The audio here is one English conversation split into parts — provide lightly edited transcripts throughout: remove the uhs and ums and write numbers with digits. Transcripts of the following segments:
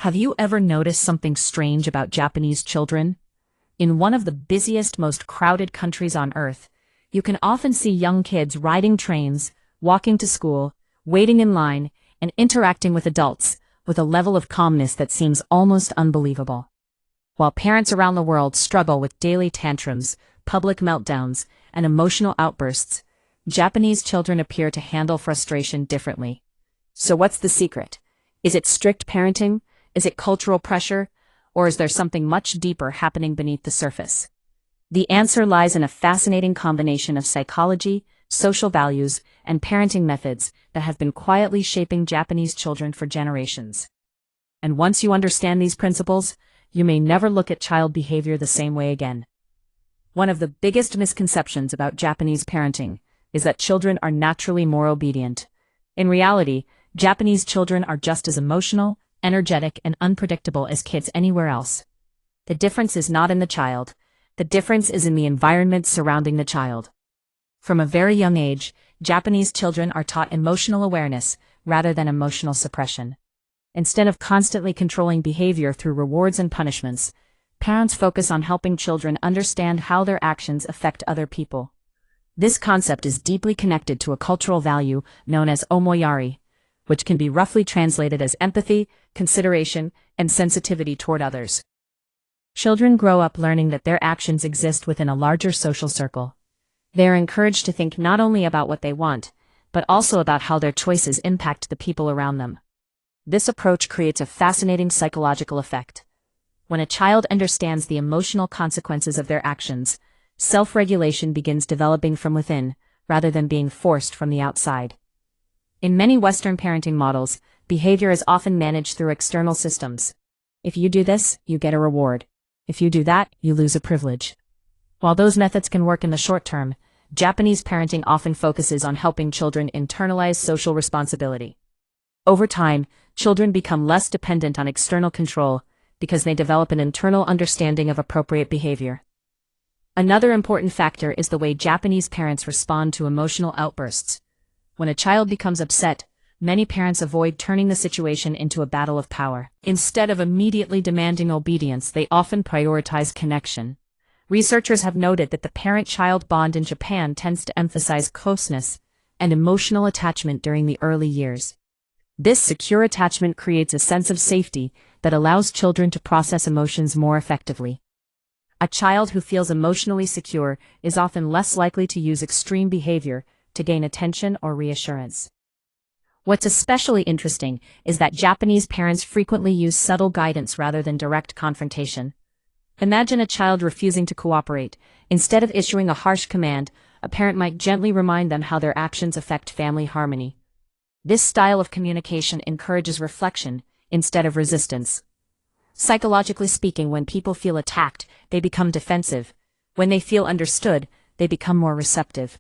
Have you ever noticed something strange about Japanese children? In one of the busiest, most crowded countries on Earth, you can often see young kids riding trains, walking to school, waiting in line, and interacting with adults with a level of calmness that seems almost unbelievable. While parents around the world struggle with daily tantrums, public meltdowns, and emotional outbursts, Japanese children appear to handle frustration differently. So what's the secret? Is it strict parenting? Is it cultural pressure? Or is there something much deeper happening beneath the surface? The answer lies in a fascinating combination of psychology, social values, and parenting methods that have been quietly shaping Japanese children for generations. And once you understand these principles, you may never look at child behavior the same way again. One of the biggest misconceptions about Japanese parenting is that children are naturally more obedient. In reality, Japanese children are just as emotional, energetic, and unpredictable as kids anywhere else. The difference is not in the child. The difference is in the environment surrounding the child. From a very young age, Japanese children are taught emotional awareness rather than emotional suppression. Instead of constantly controlling behavior through rewards and punishments, parents focus on helping children understand how their actions affect other people. This concept is deeply connected to a cultural value known as omoyari, which can be roughly translated as empathy, consideration, and sensitivity toward others. Children grow up learning that their actions exist within a larger social circle. They are encouraged to think not only about what they want, but also about how their choices impact the people around them. This approach creates a fascinating psychological effect. When a child understands the emotional consequences of their actions, self-regulation begins developing from within, rather than being forced from the outside. In many Western parenting models, behavior is often managed through external systems. If you do this, you get a reward. If you do that, you lose a privilege. While those methods can work in the short term, Japanese parenting often focuses on helping children internalize social responsibility. Over time, children become less dependent on external control because they develop an internal understanding of appropriate behavior. Another important factor is the way Japanese parents respond to emotional outbursts. When a child becomes upset, many parents avoid turning the situation into a battle of power. Instead of immediately demanding obedience, they often prioritize connection. Researchers have noted that the parent-child bond in Japan tends to emphasize closeness and emotional attachment during the early years. This secure attachment creates a sense of safety that allows children to process emotions more effectively. A child who feels emotionally secure is often less likely to use extreme behavior to gain attention or reassurance. What's especially interesting is that Japanese parents frequently use subtle guidance rather than direct confrontation. Imagine a child refusing to cooperate. Instead of issuing a harsh command, a parent might gently remind them how their actions affect family harmony. This style of communication encourages reflection instead of resistance. Psychologically speaking, when people feel attacked, they become defensive. When they feel understood, they become more receptive.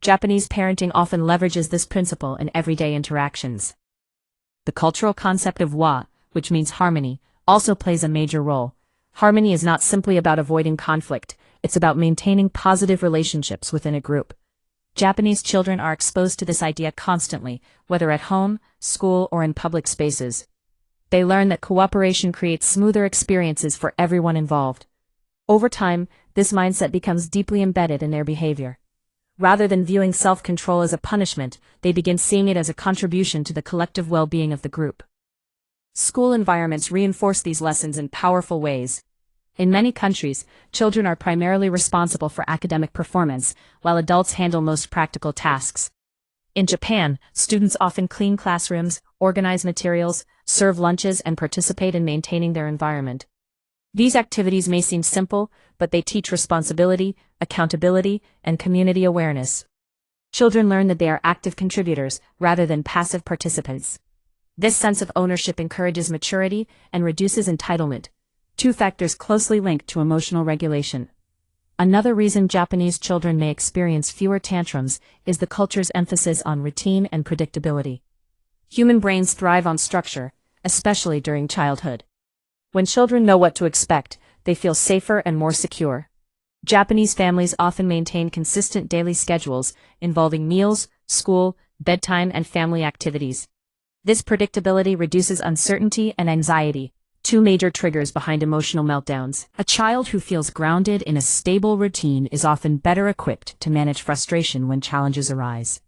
Japanese parenting often leverages this principle in everyday interactions. The cultural concept of wa, which means harmony, also plays a major role. Harmony is not simply about avoiding conflict, it's about maintaining positive relationships within a group. Japanese children are exposed to this idea constantly, whether at home, school, or in public spaces. They learn that cooperation creates smoother experiences for everyone involved. Over time, this mindset becomes deeply embedded in their behavior. Rather than viewing self-control as a punishment, they begin seeing it as a contribution to the collective well-being of the group. School environments reinforce these lessons in powerful ways. In many countries, children are primarily responsible for academic performance, while adults handle most practical tasks. In Japan, students often clean classrooms, organize materials, serve lunches, and participate in maintaining their environment. These activities may seem simple, but they teach responsibility, accountability, and community awareness. Children learn that they are active contributors rather than passive participants. This sense of ownership encourages maturity and reduces entitlement, two factors closely linked to emotional regulation. Another reason Japanese children may experience fewer tantrums is the culture's emphasis on routine and predictability. Human brains thrive on structure, especially during childhood. When children know what to expect, they feel safer and more secure. Japanese families often maintain consistent daily schedules involving meals, school, bedtime, and family activities. This predictability reduces uncertainty and anxiety, two major triggers behind emotional meltdowns. A child who feels grounded in a stable routine is often better equipped to manage frustration when challenges arise.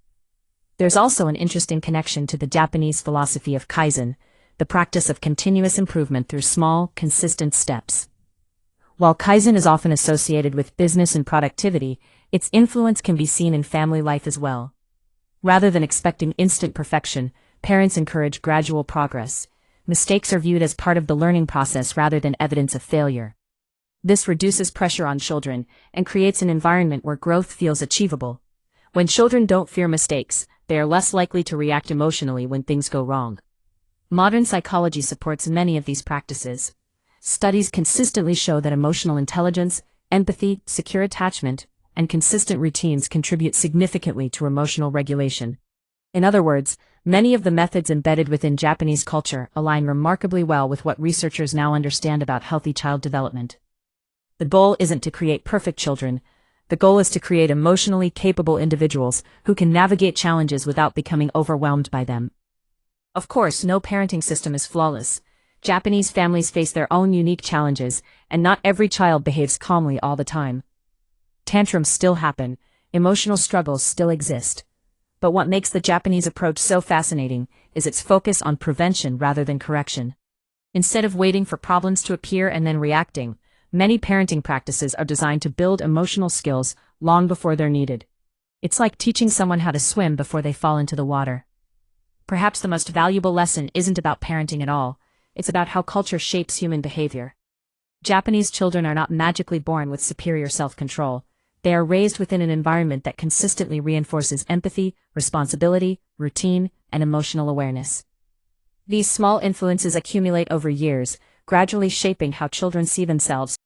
There's also an interesting connection to the Japanese philosophy of kaizen, the practice of continuous improvement through small, consistent steps. While kaizen is often associated with business and productivity, its influence can be seen in family life as well. Rather than expecting instant perfection, parents encourage gradual progress. Mistakes are viewed as part of the learning process rather than evidence of failure. This reduces pressure on children and creates an environment where growth feels achievable. When children don't fear mistakes, they are less likely to react emotionally when things go wrong. Modern psychology supports many of these practices. Studies consistently show that emotional intelligence, empathy, secure attachment, and consistent routines contribute significantly to emotional regulation. In other words, many of the methods embedded within Japanese culture align remarkably well with what researchers now understand about healthy child development. The goal isn't to create perfect children. The goal is to create emotionally capable individuals who can navigate challenges without becoming overwhelmed by them. Of course, no parenting system is flawless. Japanese families face their own unique challenges, and not every child behaves calmly all the time. Tantrums still happen, emotional struggles still exist. But what makes the Japanese approach so fascinating is its focus on prevention rather than correction. Instead of waiting for problems to appear and then reacting, many parenting practices are designed to build emotional skills long before they're needed. It's like teaching someone how to swim before they fall into the water. Perhaps the most valuable lesson isn't about parenting at all, it's about how culture shapes human behavior. Japanese children are not magically born with superior self-control. They are raised within an environment that consistently reinforces empathy, responsibility, routine, and emotional awareness. These small influences accumulate over years, gradually shaping how children see themselves